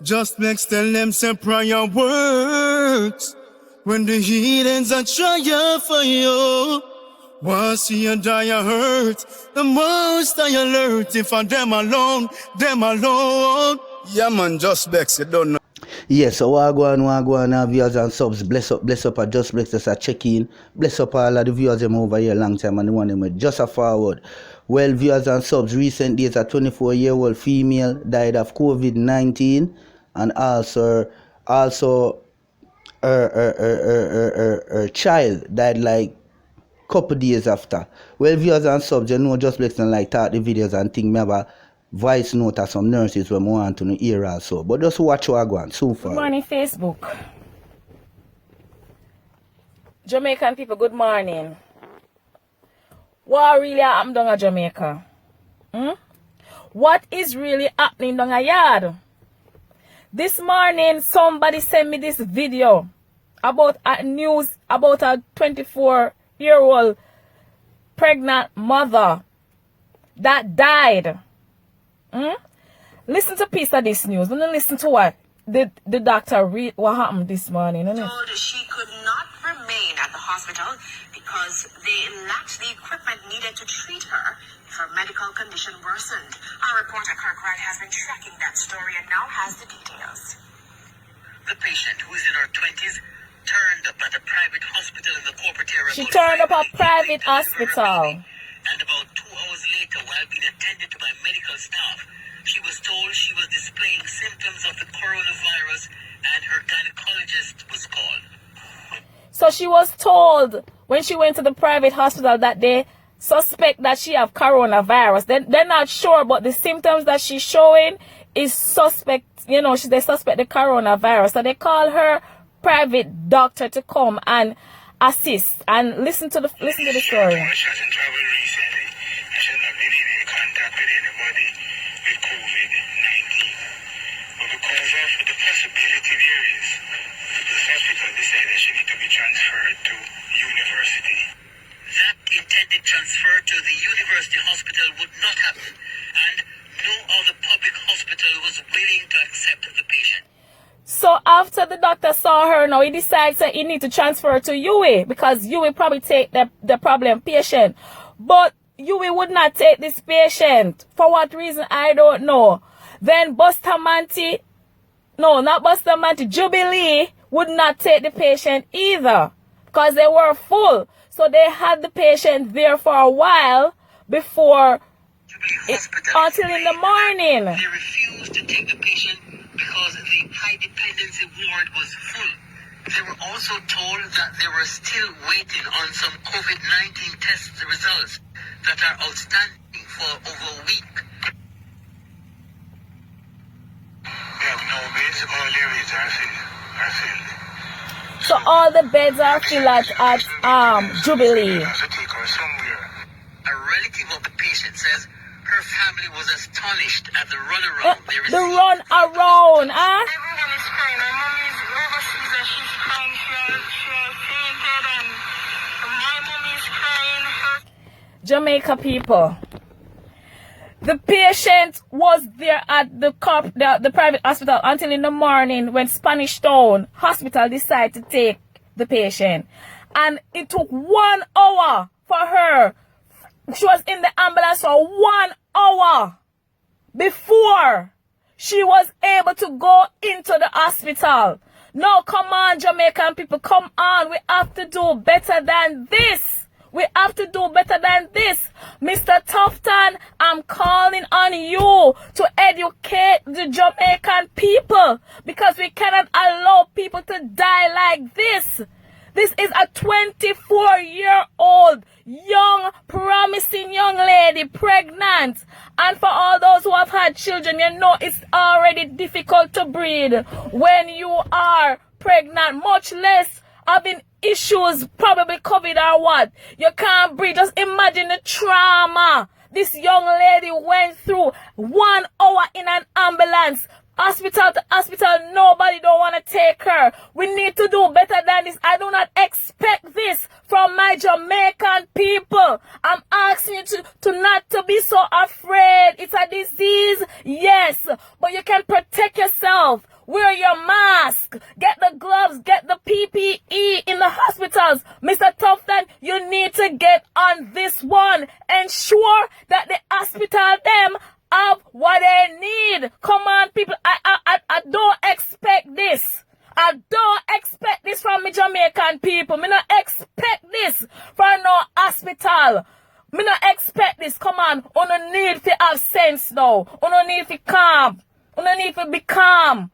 Just make tell them say prayer works. When the heathens are trying for you, once you die you hurt, the most I alert. If I them alone, yeah man, just Bex, you don't know. Yes, so wagwan, viewers and subs. Bless up, I just bless us a check in. Bless up all of the viewers them over here long time and the one them with just a forward. Well, viewers and subs, recent days a 24-year-old female died of COVID-19 and also her child died like couple days after. Well, viewers and subs, you know just bless them like talk the videos and think me have a voice note of some nurses when we want to hear also. But just watch what I go on so far. Good morning, Facebook. Jamaican people, good morning. What really happened down at Jamaica? What is really happening down a yard? This morning, somebody sent me this video about a news about a 24-year-old pregnant mother that died. Listen to a piece of this news. When you listen to what the doctor read what happened this morning. Told she could not remain at the hospital because they lacked the equipment needed to treat her if her medical condition worsened. Our reporter Kirk Wright has been tracking that story and now has the details. The patient, who is in her 20s, turned up at a private hospital in the corporate area. She turned up a private hospital. And about 2 hours later, while being attended to by medical staff, she was told she was displaying symptoms of the coronavirus and her gynecologist was called. So she was told when she went to the private hospital that they suspect that she have coronavirus. They're not sure, but the symptoms that she's showing is suspect, they suspect the coronavirus. So they call her private doctor to come and assist and listen to the story. She hasn't traveled recently and she's not been in contact with anybody with COVID-19. But because of the possibility there is, the hospital decided she needs to be transferred to university. That intended transfer to the university hospital would not happen, and no other public hospital was willing to accept the patient. So after the doctor saw her, now he decides that he need to transfer her to UWI because UWI probably take the problem patient. But UWI would not take this patient. For what reason, I don't know. Then Jubilee would not take the patient either because they were full. So they had the patient there for a while before until in the morning. They refused to take the patient because the high dependency ward was full. They were also told that they were still waiting on some COVID-19 test results that are outstanding for over a week. Yeah, no beds, all areas are filled. So all the beds are filled at Jubilee. To take her somewhere. A relative of the patient says her family was astonished at the runaround they received. The run around, huh? Everyone is crying. My mom is overseas and she's crying. She has fainted and my mom is crying. Jamaica people. The patient was there at the private hospital until in the morning when Spanish Town Hospital decided to take the patient. And it took 1 hour for her. She was in the ambulance for 1 hour before she was able to go into the hospital. No, come on, Jamaican people, come on. We have to do better than this. We have to do better than this. Mr. Tufton, I'm calling on you to educate the Jamaican people because we cannot allow people to die like this. This is a 24-year-old young, promising young lady, pregnant. And for all those who have had children, it's already difficult to breathe when you are pregnant, much less having issues, probably COVID or what. You can't breathe. Just imagine the trauma this young lady went through. 1 hour in an ambulance, hospital to hospital. Nobody don't want to take her. We need to do better than this. I do not expect this from my Jamaican people. I'm asking you to not to be so afraid. It's a disease, yes, but you can protect yourself. Wear your mask. Get the gloves. Get the PPE in the hospitals. Mr. Tufton, you need to get on this one. Ensure that the hospital them have what they need. Come on, people. I don't expect this. I don't expect this from me Jamaican people. Me not expect this from no hospital. Me not expect this. Come on. You don't need to have sense now. You don't need to calm. You don't need to be calm.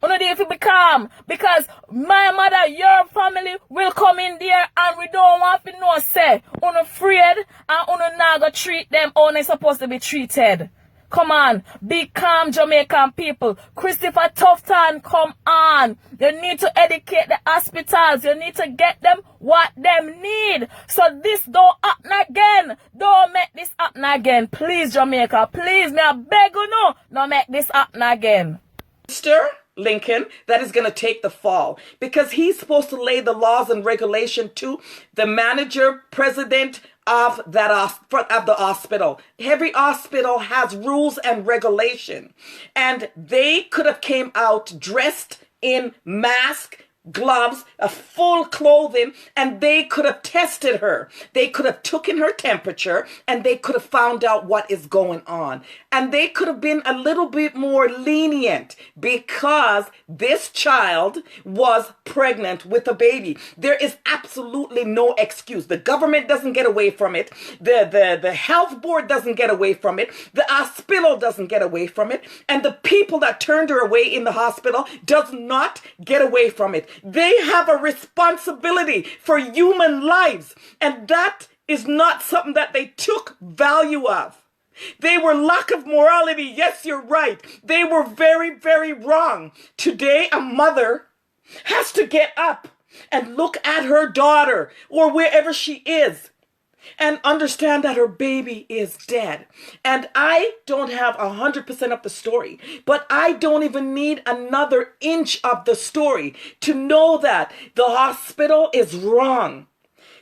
You don't need to be calm. Because my mother, your family will come in there and we don't want to know say. You afraid and you not going to treat them how they're supposed to be treated. Come on, be calm, Jamaican people. Christopher Tufton, come on. You need to educate the hospitals. You need to get them what them need. So this don't happen again. Don't make this happen again. Please, Jamaica, please, me I beg you no. Don't make this happen again. Mr. Lincoln, that is going to take the fall because he's supposed to lay the laws and regulation to the manager, president of the hospital. Every hospital has rules and regulation, and they could have came out dressed in mask, gloves, a full clothing, and they could have tested her. They could have taken her temperature and they could have found out what is going on. And they could have been a little bit more lenient because this child was pregnant with a baby. There is absolutely no excuse. The government doesn't get away from it. The health board doesn't get away from it. The hospital doesn't get away from it. And the people that turned her away in the hospital does not get away from it. They have a responsibility for human lives, and that is not something that they took value of. They were lack of morality. Yes, you're right. They were very, very wrong. Today, a mother has to get up and look at her daughter or wherever she is and understand that her baby is dead. And I don't have 100% of the story, but I don't even need another inch of the story to know that the hospital is wrong.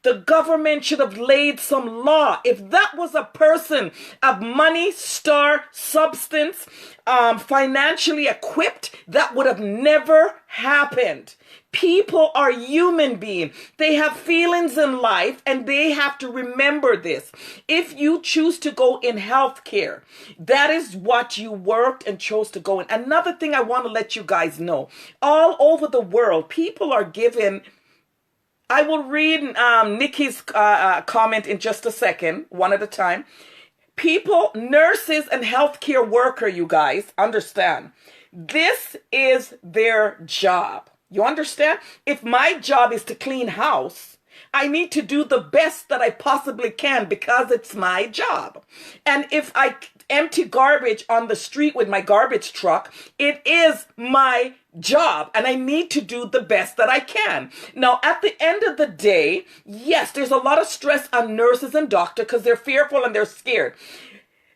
The government should have laid some law. If that was a person of money, star, substance, financially equipped, that would have never happened. People are human beings. They have feelings in life and they have to remember this. If you choose to go in healthcare, that is what you worked and chose to go in. Another thing I want to let you guys know, all over the world, people are given. I will read Nikki's comment in just a second, one at a time. People, nurses and healthcare worker, you guys, understand. This is their job. You understand? If my job is to clean house, I need to do the best that I possibly can because it's my job. And if I empty garbage on the street with my garbage truck, it is my job and I need to do the best that I can. Now, at the end of the day, yes, there's a lot of stress on nurses and doctors because they're fearful and they're scared.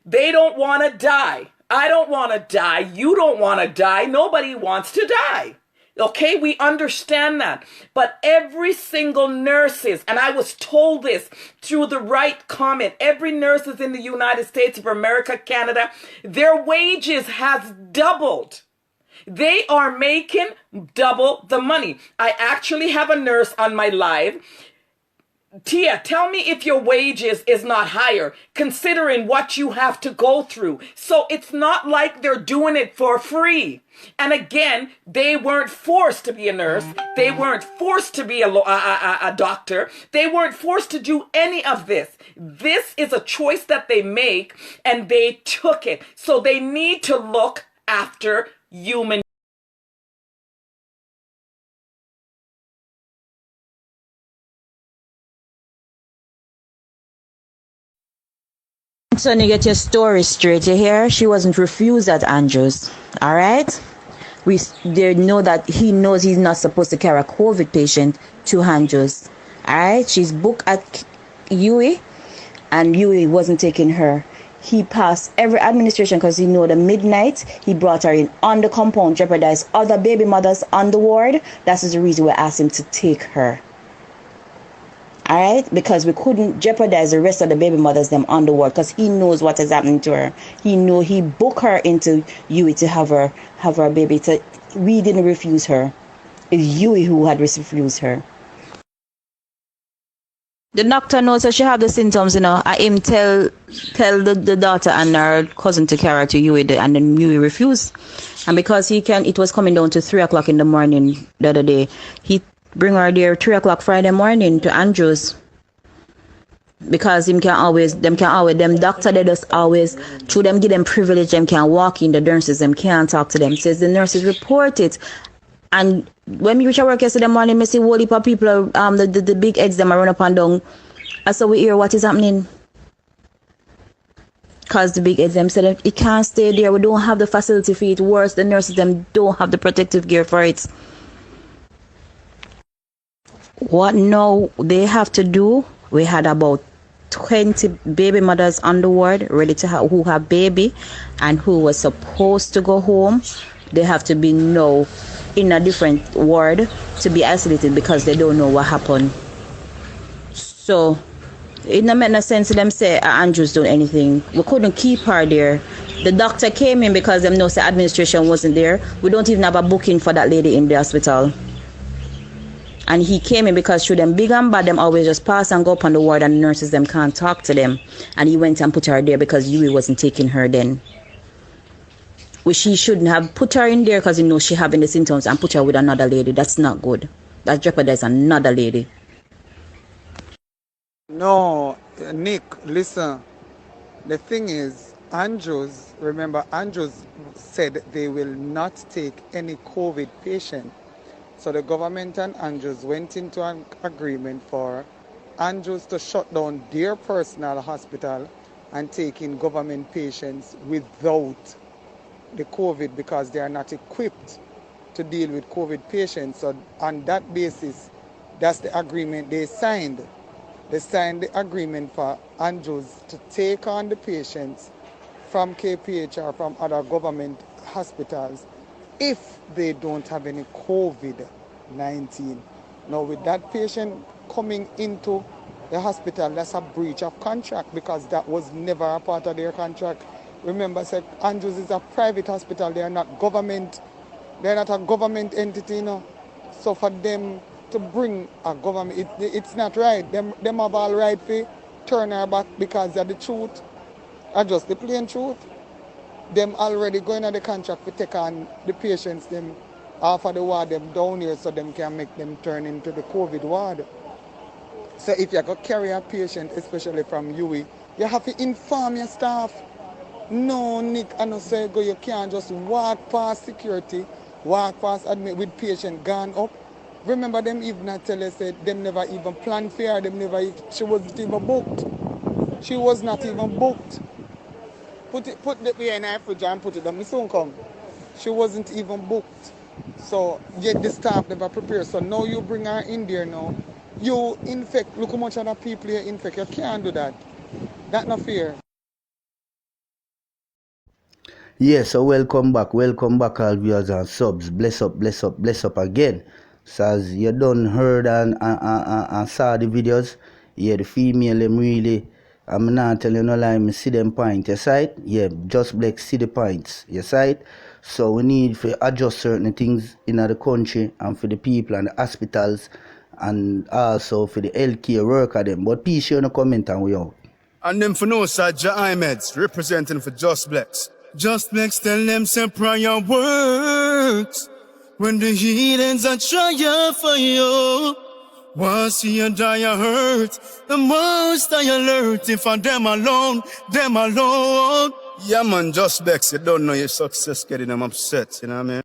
They don't want to die. I don't want to die. You don't want to die. Nobody wants to die. Okay, we understand that. But every single nurses, and I was told this through the right comment, every nurses in the United States of America, Canada, their wages has doubled. They are making double the money. I actually have a nurse on my live. Tia, tell me if your wages is not higher, considering what you have to go through. So it's not like they're doing it for free. And again, they weren't forced to be a nurse. They weren't forced to be a doctor. They weren't forced to do any of this. This is a choice that they make, and they took it. So they need to look after human. Son, you get your story straight. You hear? She wasn't refused at Andrews. All right? They know that he knows he's not supposed to carry a COVID patient to Andrews. All right? She's booked at Huey, and Huey wasn't taking her. He passed every administration because he know the midnight. He brought her in on the compound, jeopardized other baby mothers on the ward. That's the reason we asked him to take her. All right, because we couldn't jeopardize the rest of the baby mothers them on the ward, because he knows what is happening to her. He booked her into Yui to have her baby. We didn't refuse her. It's Yui who had refused her. The doctor knows that she have the symptoms, I him tell the daughter and her cousin to carry her to Yui, and then Yui refused. And because it was coming down to 3 o'clock in the morning the other day, he bring her there 3 o'clock Friday morning to Andrews. Because them doctor, they just always, through them give them privilege, them can walk in, the nurses, them can't talk to them. Says the nurses report it. And when we reach our work yesterday morning, I see whole heap of people, the big heads, them are run up and down. And so we hear what is happening. Because the big heads, them said it can't stay there. We don't have the facility for it. Worse, the nurses, them don't have the protective gear for it. What now they have to do, we had about 20 baby mothers on the ward ready to have, who have baby and who was supposed to go home. They have to be now in a different ward to be isolated because they don't know what happened. So it don't make no sense to them say Andrew's doing anything. We couldn't keep her there. The doctor came in because them know the administration wasn't there. We don't even have a booking for that lady in the hospital. And he came in because through them big and bad, them always just pass and go up on the ward, and the nurses them can't talk to them. And he went and put her there because Yui wasn't taking her then. Which he shouldn't have put her in there because he knows she having the symptoms and put her with another lady. That's not good. That jeopardizes another lady. No, Nick, listen. The thing is, Andrews said they will not take any COVID patient. So the government and Andrews went into an agreement for Andrews to shut down their personal hospital and take in government patients without the COVID because they are not equipped to deal with COVID patients. So on that basis, that's the agreement they signed. They signed the agreement for Andrews to take on the patients from KPH or from other government hospitals if they don't have any COVID-19. Now with that patient coming into the hospital, that's a breach of contract because that was never a part of their contract. Remember, said Andrews is a private hospital. They are not government. They are not a government entity, So for them to bring a government, it's not right. Them have all right to turn her back because of the truth. Or just the plain truth. Them already going on the contract to take on the patients, them off of the ward, them down here so them can make them turn into the COVID ward. So if you go carry a patient, especially from Yui, you have to inform your staff. No, Nick, I don't say go, you can't just walk past security, walk past admit with patient gone up. Remember them even I tell us that them never even planned for her, she wasn't even booked. She was not even booked. Put the behind her fridge and put it on, me soon come. She wasn't even booked. So yet the staff never prepared. So now you bring her in there now. You infect, look how much other people you infect. You can't do that. That's not fair. Yes, so welcome back all viewers and subs. Bless up again. So as you done heard and saw the videos, yeah, the female them really, I'm not telling you no lie, I see them point, you sight? Yeah, just black see the points, you sight? So we need to adjust certain things in the country and for the people and the hospitals and also for the healthcare worker them. But please share no comment and we out. And them for no side, Ahmeds, representing for Just Blacks. Just Blacks tell them say prayer works. When the heathens are trying for you, once you die a hurt, the most I alert. If I'm them alone. Yeah man, Just Blacks, you don't know your success getting them upset, you know what I mean?